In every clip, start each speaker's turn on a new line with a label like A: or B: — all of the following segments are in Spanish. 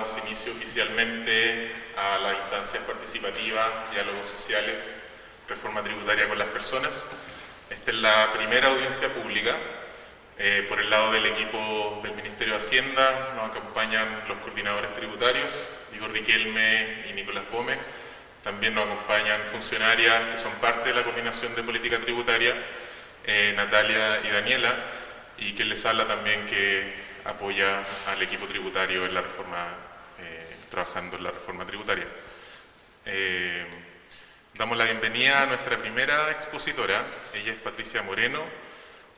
A: damos inicio oficialmente a las instancias participativas, diálogos sociales, reforma tributaria con las personas. Esta es la primera audiencia pública. Por el lado del equipo del Ministerio de Hacienda nos acompañan los coordinadores tributarios, Igor Riquelme y Nicolás Gómez. También nos acompañan funcionarias que son parte de la coordinación de política tributaria, Natalia y Daniela, y quien les habla también que apoya al equipo tributario en la reforma, trabajando en la reforma tributaria. Damos la bienvenida a nuestra primera expositora. Ella es Patricia Moreno.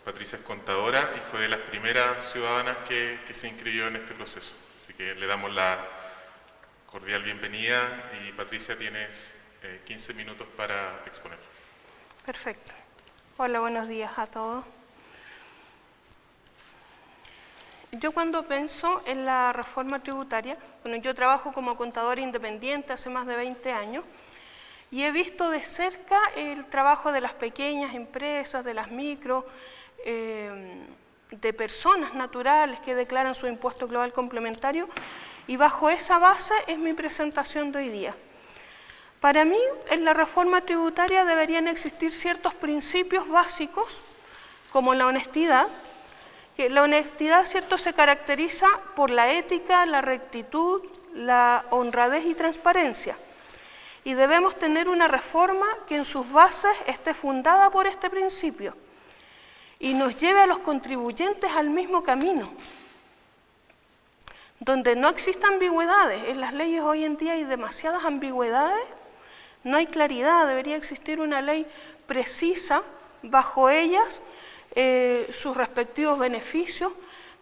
A: Patricia es contadora y fue de las primeras ciudadanas que se inscribió en este proceso. Así que le damos la cordial bienvenida y Patricia, tienes 15 minutos para exponer.
B: Perfecto. Hola, buenos días a todos. Yo cuando pienso en la reforma tributaria, bueno, yo trabajo como contadora independiente hace más de 20 años y he visto de cerca el trabajo de las pequeñas empresas, de las micro, de personas naturales que declaran su impuesto global complementario, y bajo esa base es mi presentación de hoy día. Para mí, en la reforma tributaria deberían existir ciertos principios básicos, como la honestidad. La honestidad, ¿cierto?, se caracteriza por la ética, la rectitud, la honradez y transparencia. Y debemos tener una reforma que en sus bases esté fundada por este principio y nos lleve a los contribuyentes al mismo camino, donde no existan ambigüedades. En las leyes hoy en día hay demasiadas ambigüedades, no hay claridad, debería existir una ley precisa, bajo ellas sus respectivos beneficios,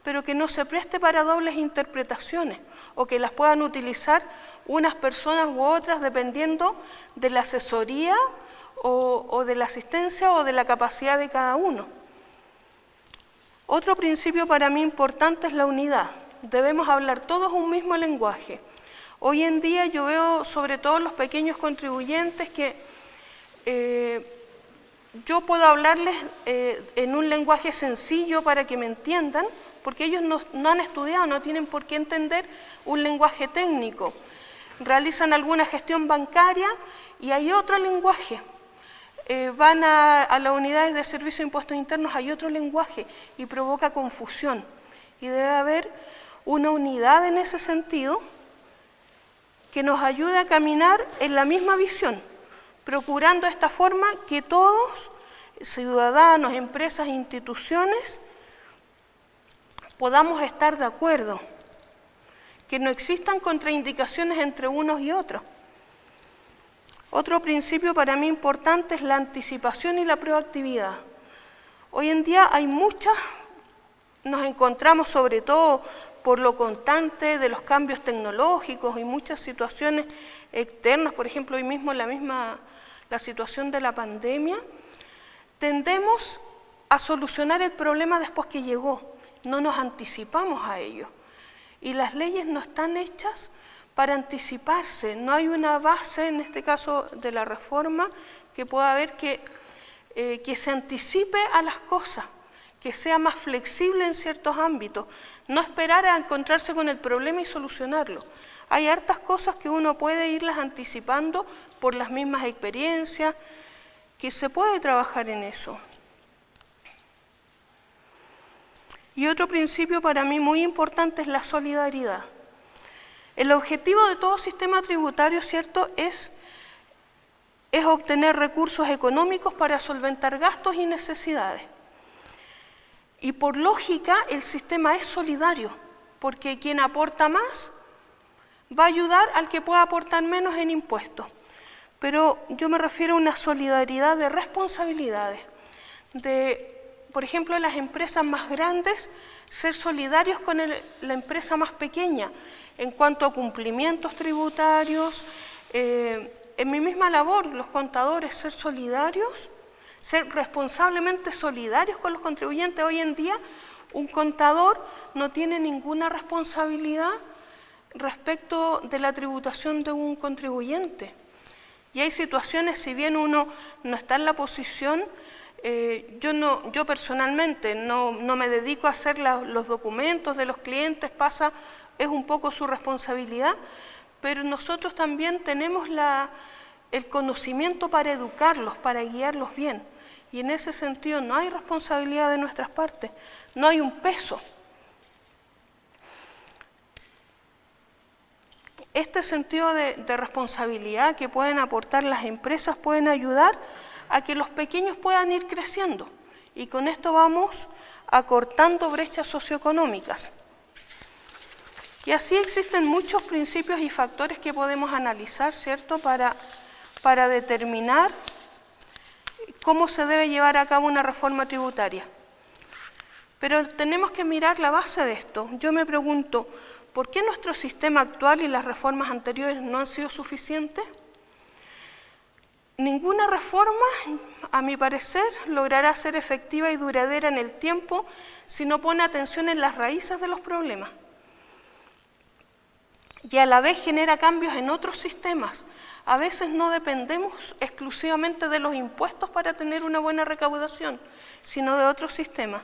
B: pero que no se preste para dobles interpretaciones o que las puedan utilizar unas personas u otras dependiendo de la asesoría o de la asistencia o de la capacidad de cada uno. Otro principio para mí importante es la unidad. Debemos hablar todos un mismo lenguaje. Hoy en día yo veo sobre todo los pequeños contribuyentes que yo puedo hablarles en un lenguaje sencillo para que me entiendan, porque ellos no han estudiado, no tienen por qué entender un lenguaje técnico. Realizan alguna gestión bancaria y hay otro lenguaje. Van a las unidades de servicio de impuestos internos, hay otro lenguaje y provoca confusión. Y debe haber una unidad en ese sentido que nos ayude a caminar en la misma visión, procurando de esta forma que todos, ciudadanos, empresas e instituciones, podamos estar de acuerdo, que no existan contraindicaciones entre unos y otros. Otro principio para mí importante es la anticipación y la proactividad. Hoy en día hay nos encontramos sobre todo por lo constante de los cambios tecnológicos y muchas situaciones externas, por ejemplo, hoy mismo la situación de la pandemia, tendemos a solucionar el problema después que llegó, no nos anticipamos a ello. Y las leyes no están hechas para anticiparse, no hay una base, en este caso de la reforma, que pueda haber que se anticipe a las cosas, que sea más flexible en ciertos ámbitos, no esperar a encontrarse con el problema y solucionarlo. Hay hartas cosas que uno puede irlas anticipando por las mismas experiencias, que se puede trabajar en eso. Y otro principio para mí muy importante es la solidaridad. El objetivo de todo sistema tributario, ¿cierto?, es obtener recursos económicos para solventar gastos y necesidades. Y por lógica el sistema es solidario, porque quien aporta más va a ayudar al que pueda aportar menos en impuestos. Pero yo me refiero a una solidaridad de responsabilidades, por ejemplo, en las empresas más grandes, ser solidarios con la empresa más pequeña en cuanto a cumplimientos tributarios. En mi misma labor, los contadores, ser solidarios, ser responsablemente solidarios con los contribuyentes. Hoy en día, un contador no tiene ninguna responsabilidad respecto de la tributación de un contribuyente. Y hay situaciones, si bien uno no está en la posición, yo personalmente no me dedico a hacer los documentos de los clientes, pasa es un poco su responsabilidad, pero nosotros también tenemos el conocimiento para educarlos, para guiarlos bien. Y en ese sentido no hay responsabilidad de nuestras partes, no hay un peso. Este sentido de responsabilidad que pueden aportar las empresas pueden ayudar a que los pequeños puedan ir creciendo. Y con esto vamos acortando brechas socioeconómicas. Y así existen muchos principios y factores que podemos analizar, ¿cierto?, para determinar cómo se debe llevar a cabo una reforma tributaria. Pero tenemos que mirar la base de esto. Yo me pregunto, ¿por qué nuestro sistema actual y las reformas anteriores no han sido suficientes? Ninguna reforma, a mi parecer, logrará ser efectiva y duradera en el tiempo si no pone atención en las raíces de los problemas. Y a la vez genera cambios en otros sistemas. A veces no dependemos exclusivamente de los impuestos para tener una buena recaudación, sino de otros sistemas.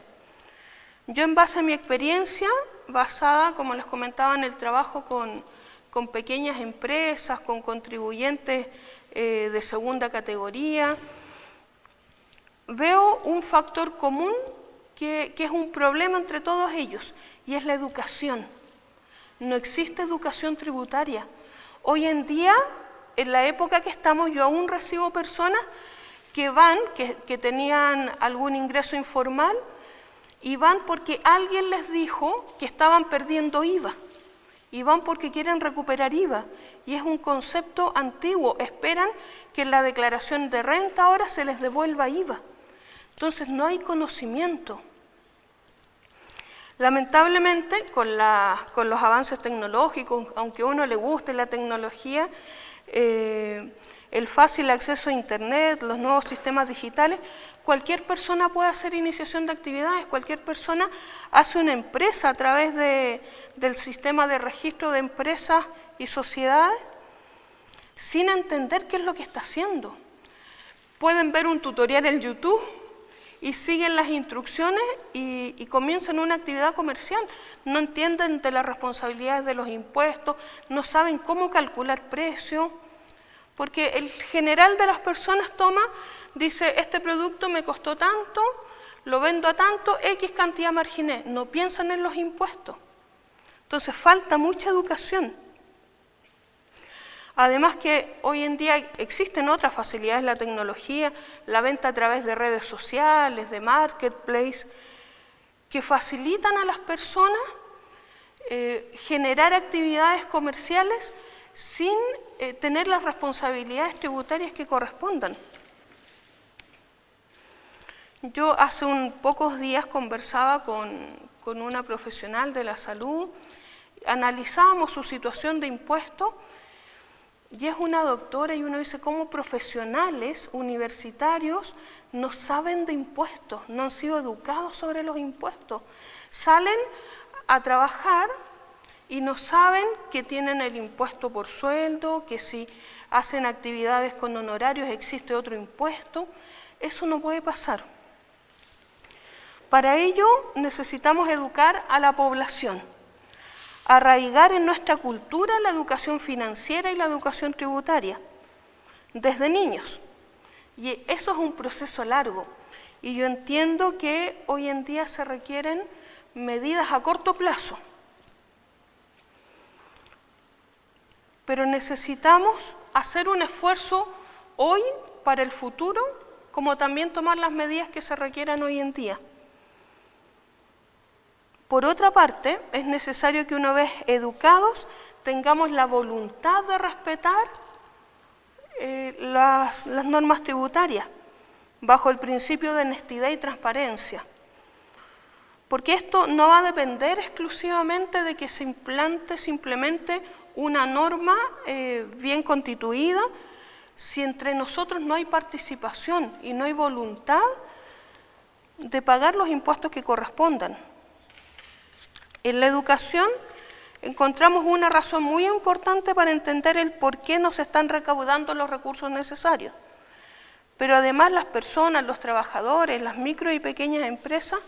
B: Yo, en base a mi experiencia, basada, como les comentaba, en el trabajo con pequeñas empresas, con contribuyentes de segunda categoría, veo un factor común que es un problema entre todos ellos, y es la educación. No existe educación tributaria. Hoy en día, en la época que estamos, yo aún recibo personas que tenían algún ingreso informal, y van porque alguien les dijo que estaban perdiendo IVA, y van porque quieren recuperar IVA, y es un concepto antiguo. Esperan que en la declaración de renta ahora se les devuelva IVA. Entonces no hay conocimiento. Lamentablemente, con los avances tecnológicos, aunque a uno le guste la tecnología, el fácil acceso a Internet, los nuevos sistemas digitales, cualquier persona puede hacer iniciación de actividades, cualquier persona hace una empresa a través del sistema de registro de empresas y sociedades sin entender qué es lo que está haciendo. Pueden ver un tutorial en YouTube y siguen las instrucciones y comienzan una actividad comercial. No entienden de las responsabilidades de los impuestos, no saben cómo calcular precios, porque el general de las personas dice, este producto me costó tanto, lo vendo a tanto, X cantidad marginé. No piensan en los impuestos. Entonces falta mucha educación. Además que hoy en día existen otras facilidades, la tecnología, la venta a través de redes sociales, de marketplace, que facilitan a las personas generar actividades comerciales sin tener las responsabilidades tributarias que correspondan. Yo hace pocos días conversaba con una profesional de la salud, analizábamos su situación de impuestos, y es una doctora, y uno dice, ¿cómo profesionales universitarios no saben de impuestos, no han sido educados sobre los impuestos? Salen a trabajar y no saben que tienen el impuesto por sueldo, que si hacen actividades con honorarios existe otro impuesto. Eso no puede pasar. Para ello necesitamos educar a la población, arraigar en nuestra cultura la educación financiera y la educación tributaria, desde niños. Y eso es un proceso largo. Y yo entiendo que hoy en día se requieren medidas a corto plazo. Pero necesitamos hacer un esfuerzo hoy para el futuro, como también tomar las medidas que se requieran hoy en día. Por otra parte, es necesario que una vez educados tengamos la voluntad de respetar las normas tributarias bajo el principio de honestidad y transparencia. Porque esto no va a depender exclusivamente de que se implante simplemente una norma bien constituida, si entre nosotros no hay participación y no hay voluntad de pagar los impuestos que correspondan. En la educación encontramos una razón muy importante para entender el por qué no se están recaudando los recursos necesarios. Pero además las personas, los trabajadores, las micro y pequeñas empresas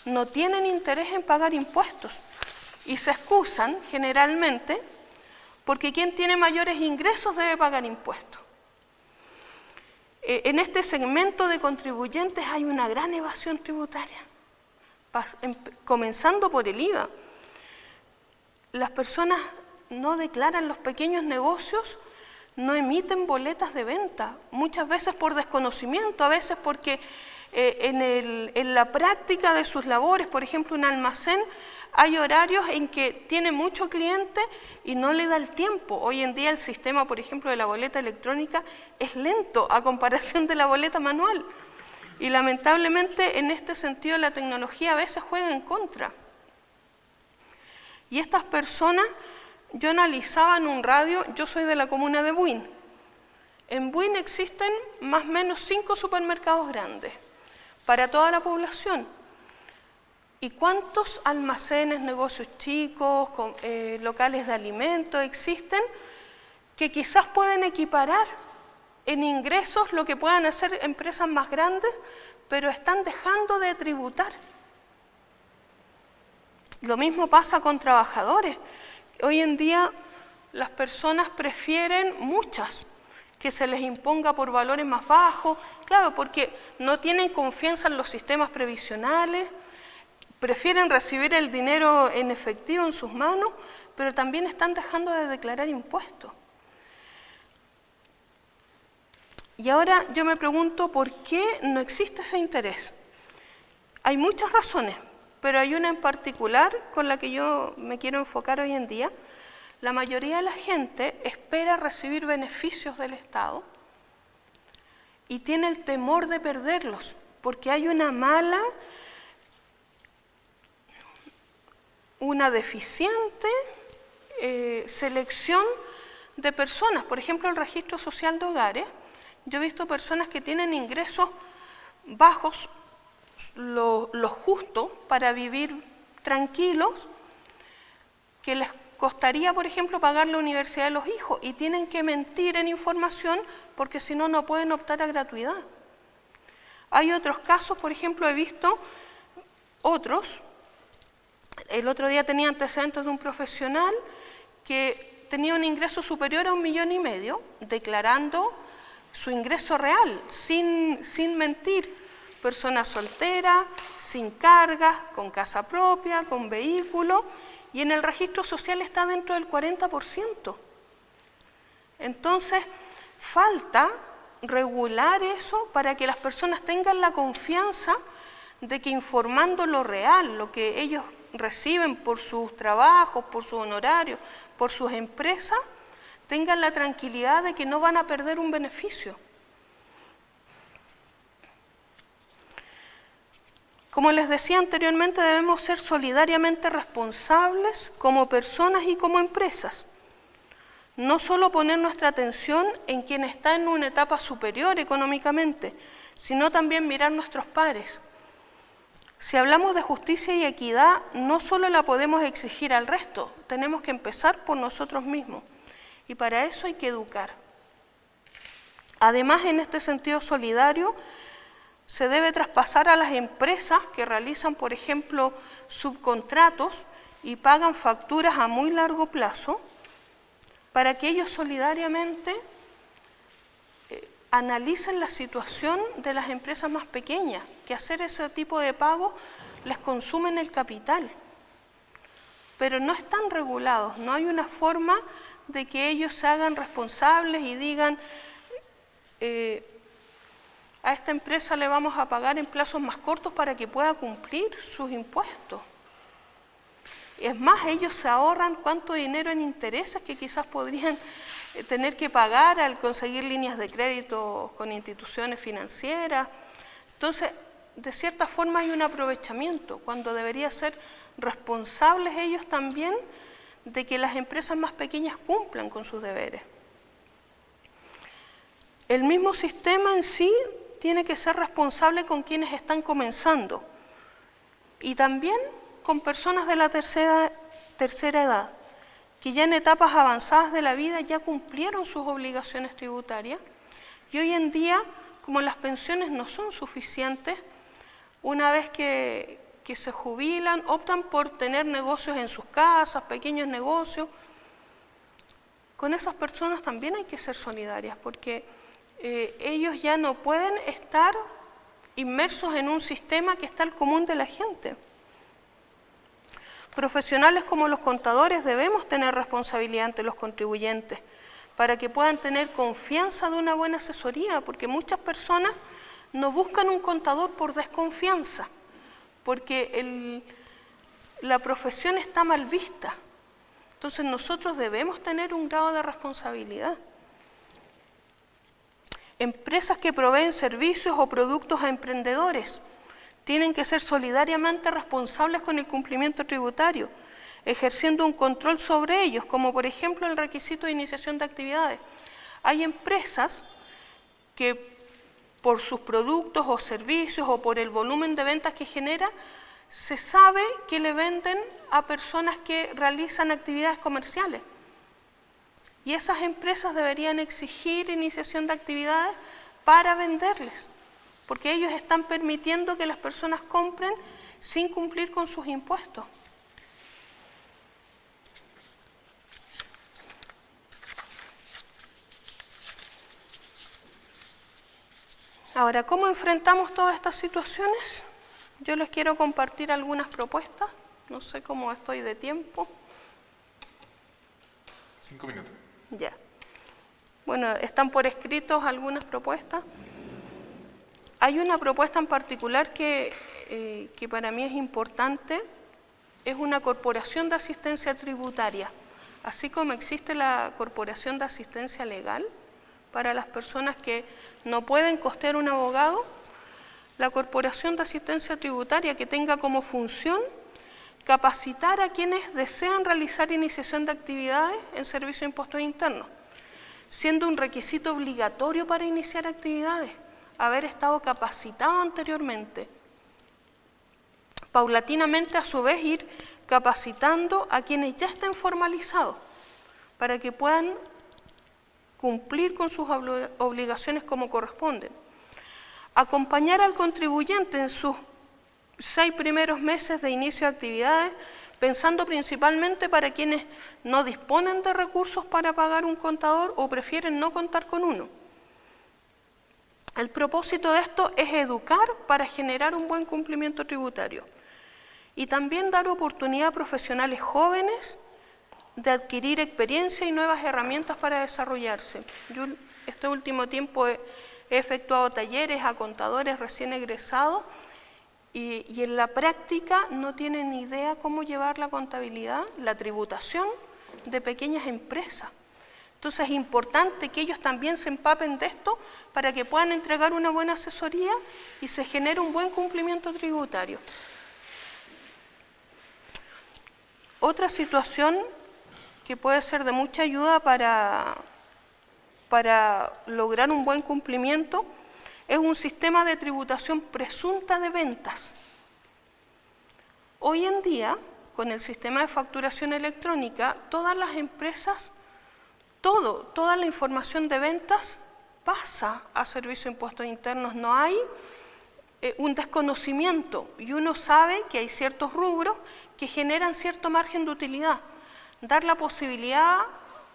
B: no tienen interés en pagar impuestos. y se excusan generalmente porque quien tiene mayores ingresos debe pagar impuestos. En este segmento de contribuyentes hay una gran evasión tributaria, comenzando por el IVA. Las personas no declaran los pequeños negocios, no emiten boletas de venta, muchas veces por desconocimiento, a veces porque en la práctica de sus labores, por ejemplo, un almacén, hay horarios en que tiene mucho cliente y no le da el tiempo. Hoy en día el sistema, por ejemplo, de la boleta electrónica es lento a comparación de la boleta manual. Y lamentablemente en este sentido la tecnología a veces juega en contra. Y estas personas, yo analizaba en un radio, yo soy de la comuna de Buin. En Buin existen más o menos 5 supermercados grandes para toda la población. ¿Y cuántos almacenes, negocios chicos, locales de alimentos existen que quizás pueden equiparar en ingresos lo que puedan hacer empresas más grandes, pero están dejando de tributar? Lo mismo pasa con trabajadores. Hoy en día las personas prefieren que se les imponga por valores más bajos, claro, porque no tienen confianza en los sistemas previsionales, prefieren recibir el dinero en efectivo en sus manos, pero también están dejando de declarar impuestos. Y ahora yo me pregunto por qué no existe ese interés. Hay muchas razones, pero hay una en particular con la que yo me quiero enfocar hoy en día. La mayoría de la gente espera recibir beneficios del Estado y tiene el temor de perderlos, porque hay una deficiente selección de personas. Por ejemplo, el registro social de hogares, yo he visto personas que tienen ingresos bajos, lo justo para vivir tranquilos, que les costaría, por ejemplo, pagar la universidad de los hijos y tienen que mentir en información porque si no, no pueden optar a gratuidad. Hay otros casos, por ejemplo, he visto otros. El otro día tenía antecedentes de un profesional que tenía un ingreso superior a 1,5 millones, declarando su ingreso real, sin mentir. Persona soltera, sin cargas, con casa propia, con vehículo, y en el registro social está dentro del 40%. Entonces, falta regular eso para que las personas tengan la confianza de que informando lo real, lo que ellos reciben por sus trabajos, por sus honorarios, por sus empresas, tengan la tranquilidad de que no van a perder un beneficio. Como les decía anteriormente, debemos ser solidariamente responsables como personas y como empresas. No solo poner nuestra atención en quien está en una etapa superior económicamente, sino también mirar nuestros pares. Si hablamos de justicia y equidad, no solo la podemos exigir al resto, tenemos que empezar por nosotros mismos. Y para eso hay que educar. Además, en este sentido solidario, se debe traspasar a las empresas que realizan, por ejemplo, subcontratos y pagan facturas a muy largo plazo, para que ellos solidariamente analicen la situación de las empresas más pequeñas, que hacer ese tipo de pago les consumen el capital. Pero no están regulados, no hay una forma de que ellos se hagan responsables y digan a esta empresa le vamos a pagar en plazos más cortos para que pueda cumplir sus impuestos. Es más, ellos se ahorran cuánto dinero en intereses que quizás podrían tener que pagar al conseguir líneas de crédito con instituciones financieras. Entonces, de cierta forma hay un aprovechamiento, cuando debería ser responsables ellos también de que las empresas más pequeñas cumplan con sus deberes. El mismo sistema en sí tiene que ser responsable con quienes están comenzando y también con personas de la tercera edad, que ya en etapas avanzadas de la vida ya cumplieron sus obligaciones tributarias y hoy en día, como las pensiones no son suficientes, una vez que que se jubilan, optan por tener negocios en sus casas, pequeños negocios. Con esas personas también hay que ser solidarias, porque ellos ya no pueden estar inmersos en un sistema que está al común de la gente. Profesionales como los contadores debemos tener responsabilidad ante los contribuyentes para que puedan tener confianza de una buena asesoría, porque muchas personas no buscan un contador por desconfianza, porque la profesión está mal vista. Entonces nosotros debemos tener un grado de responsabilidad. Empresas que proveen servicios o productos a emprendedores tienen que ser solidariamente responsables con el cumplimiento tributario, ejerciendo un control sobre ellos, como por ejemplo el requisito de iniciación de actividades. Hay empresas que por sus productos o servicios o por el volumen de ventas que genera, se sabe que le venden a personas que realizan actividades comerciales. Y esas empresas deberían exigir iniciación de actividades para venderles, porque ellos están permitiendo que las personas compren sin cumplir con sus impuestos. Ahora, ¿cómo enfrentamos todas estas situaciones? Yo les quiero compartir algunas propuestas. No sé cómo estoy de tiempo.
A: 5 minutos.
B: Ya. Bueno, están por escritos algunas propuestas. Hay una propuesta en particular que para mí es importante, es una corporación de asistencia tributaria. Así como existe la corporación de asistencia legal para las personas que no pueden costear un abogado, la corporación de asistencia tributaria que tenga como función capacitar a quienes desean realizar iniciación de actividades en servicio de impuestos internos, siendo un requisito obligatorio para iniciar actividades haber estado capacitado anteriormente. Paulatinamente, a su vez, ir capacitando a quienes ya estén formalizados para que puedan cumplir con sus obligaciones como corresponden. Acompañar al contribuyente en sus 6 primeros meses de inicio de actividades, pensando principalmente para quienes no disponen de recursos para pagar un contador o prefieren no contar con uno. El propósito de esto es educar para generar un buen cumplimiento tributario y también dar oportunidad a profesionales jóvenes de adquirir experiencia y nuevas herramientas para desarrollarse. Yo este último tiempo he efectuado talleres a contadores recién egresados y en la práctica no tienen ni idea cómo llevar la contabilidad, la tributación de pequeñas empresas. Entonces es importante que ellos también se empapen de esto para que puedan entregar una buena asesoría y se genere un buen cumplimiento tributario. Otra situación que puede ser de mucha ayuda para lograr un buen cumplimiento es un sistema de tributación presunta de ventas. Hoy en día, con el sistema de facturación electrónica, todas las empresas, toda la información de ventas pasa a servicio de impuestos internos. No hay un desconocimiento y uno sabe que hay ciertos rubros que generan cierto margen de utilidad. Dar la posibilidad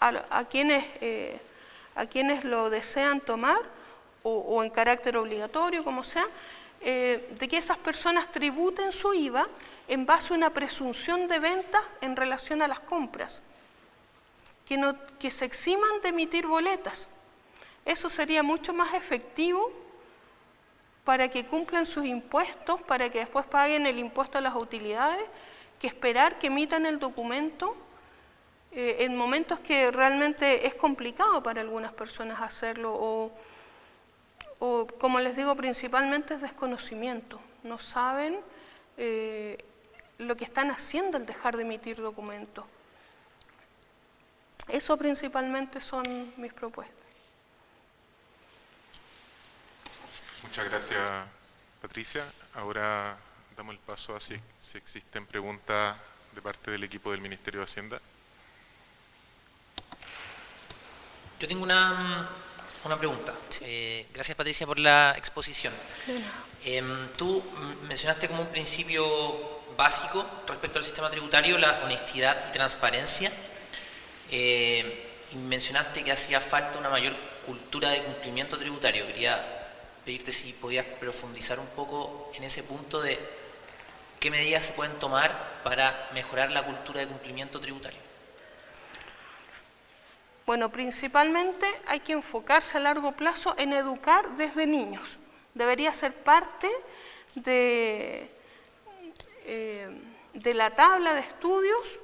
B: a quienes lo desean tomar o en carácter obligatorio, como sea, de que esas personas tributen su IVA en base a una presunción de ventas en relación a las compras, que se eximan de emitir boletas. Eso sería mucho más efectivo para que cumplan sus impuestos, para que después paguen el impuesto a las utilidades, que esperar que emitan el documento en momentos que realmente es complicado para algunas personas hacerlo o como les digo, principalmente es desconocimiento. No saben lo que están haciendo al dejar de emitir documentos. Eso principalmente son mis propuestas.
A: Muchas gracias, Patricia. Ahora damos el paso a si existen preguntas de parte del equipo del Ministerio de Hacienda.
C: Yo tengo una Una pregunta. Gracias, Patricia, por la exposición. Tú mencionaste como un principio básico respecto al sistema tributario la honestidad y transparencia. Y mencionaste que hacía falta una mayor cultura de cumplimiento tributario. Quería pedirte si podías profundizar un poco en ese punto de qué medidas se pueden tomar para mejorar la cultura de cumplimiento tributario.
B: Bueno, principalmente hay que enfocarse a largo plazo en educar desde niños. Debería ser parte de la tabla de estudios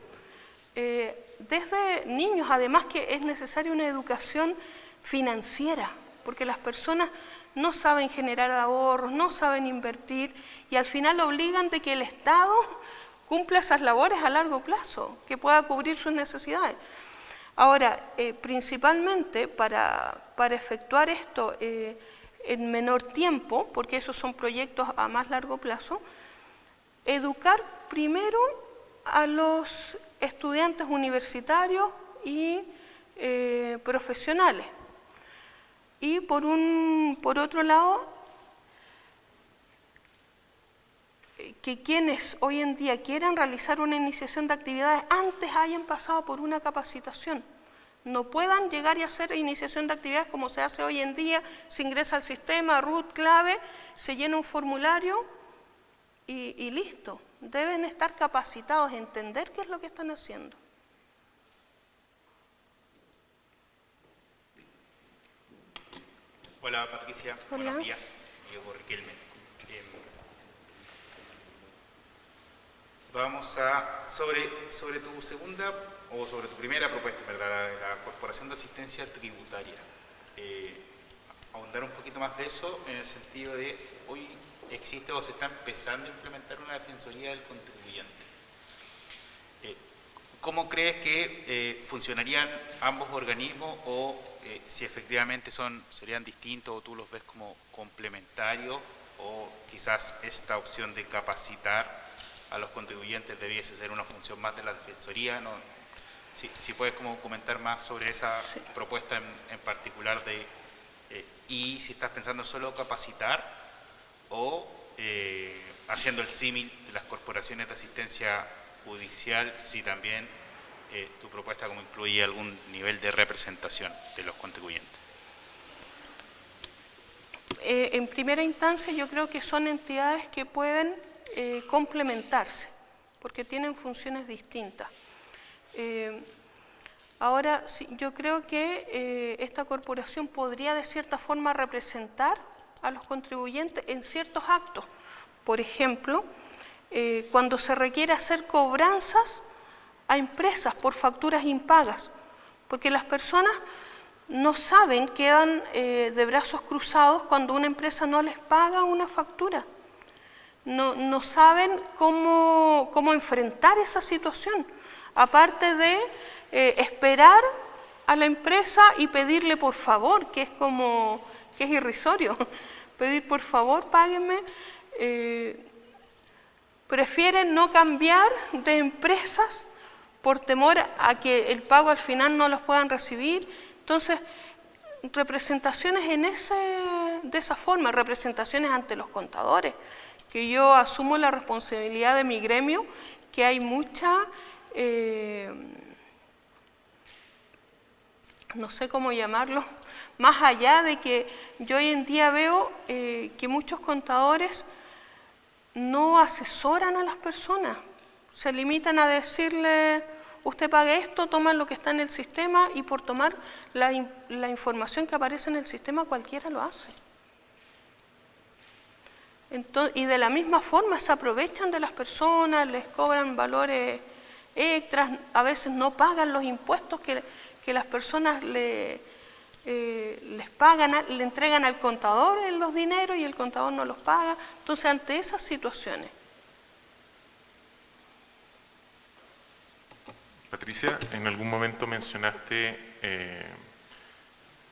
B: desde niños. Además que es necesaria una educación financiera, porque las personas no saben generar ahorros, no saben invertir y al final obligan de que el Estado cumpla esas labores a largo plazo, que pueda cubrir sus necesidades. Ahora, principalmente para efectuar esto en menor tiempo, porque esos son proyectos a más largo plazo, educar primero a los estudiantes universitarios y profesionales. Y por otro lado, que quienes hoy en día quieran realizar una iniciación de actividades antes hayan pasado por una capacitación. No puedan llegar y hacer iniciación de actividades como se hace hoy en día, se ingresa al sistema, root, clave, se llena un formulario y listo. Deben estar capacitados, entender qué es lo que están haciendo.
D: Hola Patricia,
B: Hola.
D: Buenos días, Diego Riquelme. Vamos a, sobre tu segunda o sobre tu primera propuesta, ¿verdad? La Corporación de Asistencia Tributaria. Ahondar un poquito más de eso en el sentido de hoy existe o se está empezando a implementar una defensoría del contribuyente. ¿Cómo crees que funcionarían ambos organismos o si efectivamente serían distintos o tú los ves como complementarios o quizás esta opción de capacitar a los contribuyentes debiese ser una función más de la defensoría? ¿No? Si puedes como comentar más sobre esa propuesta en particular y si estás pensando solo capacitar o haciendo el símil de las corporaciones de asistencia judicial, si también tu propuesta como incluye algún nivel de representación de los contribuyentes.
B: En primera instancia yo creo que son entidades que pueden complementarse, porque tienen funciones distintas. Ahora, sí, yo creo que esta corporación podría de cierta forma representar a los contribuyentes en ciertos actos. Por ejemplo, cuando se requiere hacer cobranzas a empresas por facturas impagas, porque las personas no saben, quedan de brazos cruzados cuando una empresa no les paga una factura. No saben cómo enfrentar esa situación, aparte de esperar a la empresa y pedirle por favor, que es irrisorio, pedir por favor, páguenme. Prefieren no cambiar de empresas por temor a que el pago al final no los puedan recibir. Entonces, representaciones de esa forma, representaciones ante los contadores, que yo asumo la responsabilidad de mi gremio, que hay mucha, no sé cómo llamarlo, más allá de que yo hoy en día veo que muchos contadores no asesoran a las personas, se limitan a decirle, usted pague esto, toman lo que está en el sistema y por tomar la información que aparece en el sistema cualquiera lo hace. Entonces, y de la misma forma se aprovechan de las personas, les cobran valores extras, a veces no pagan los impuestos que las personas les pagan, le entregan al contador los dineros y el contador no los paga. Entonces, ante esas situaciones.
A: Patricia, en algún momento mencionaste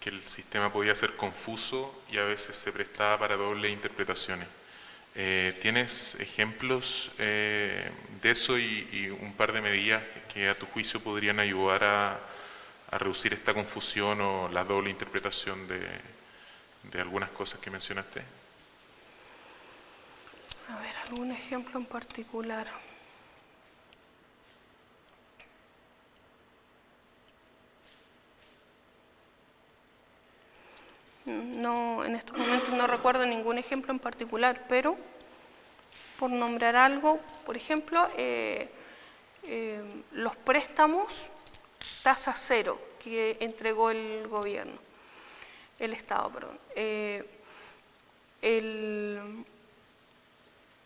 A: que el sistema podía ser confuso y a veces se prestaba para dobles interpretaciones. ¿Tienes ejemplos de eso y un par de medidas que a tu juicio podrían ayudar reducir esta confusión o la doble interpretación de algunas cosas que mencionaste?
B: A ver, algún ejemplo en particular. No, en estos momentos no recuerdo ningún ejemplo en particular, pero por nombrar algo, por ejemplo, los préstamos tasa cero que entregó el gobierno, el Estado, perdón.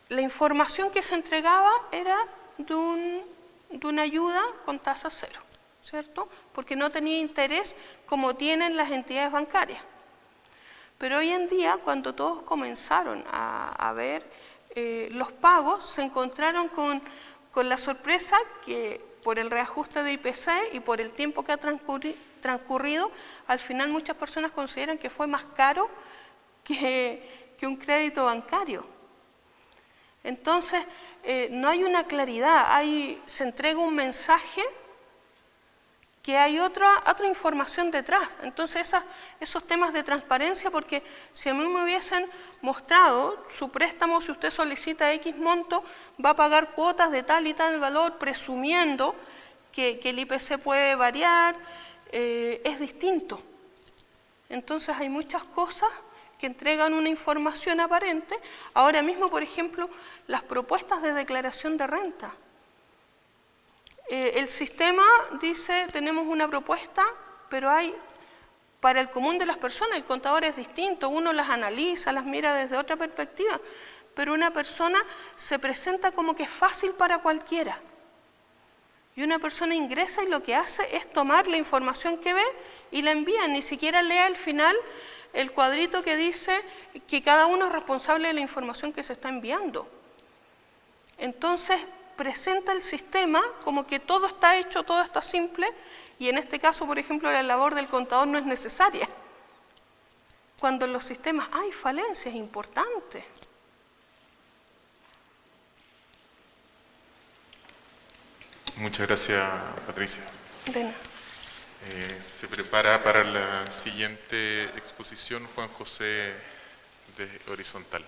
B: La información que se entregaba era de una ayuda con tasa cero, ¿cierto? Porque no tenía interés como tienen las entidades bancarias. Pero hoy en día, cuando todos comenzaron a ver los pagos, se encontraron con la sorpresa que por el reajuste de IPC y por el tiempo que ha transcurrido, al final muchas personas consideran que fue más caro que un crédito bancario. Entonces, no hay una claridad, se entrega un mensaje que hay otra información detrás. Entonces, esos temas de transparencia, porque si a mí me hubiesen mostrado su préstamo, si usted solicita X monto, va a pagar cuotas de tal y tal valor, presumiendo que el IPC puede variar, es distinto. Entonces, hay muchas cosas que entregan una información aparente. Ahora mismo, por ejemplo, las propuestas de declaración de renta. El sistema dice, tenemos una propuesta, pero hay, para el común de las personas, el contador es distinto, uno las analiza, las mira desde otra perspectiva, pero una persona se presenta como que es fácil para cualquiera. Y una persona ingresa y lo que hace es tomar la información que ve y la envía, ni siquiera lee al final el cuadrito que dice que cada uno es responsable de la información que se está enviando. Entonces, presenta el sistema como que todo está hecho, todo está simple, y en este caso, por ejemplo, la labor del contador no es necesaria. Cuando en los sistemas hay falencias importantes.
A: Muchas gracias, Patricia.
B: De nada.
A: Se prepara para la siguiente exposición Juan José de Horizontal.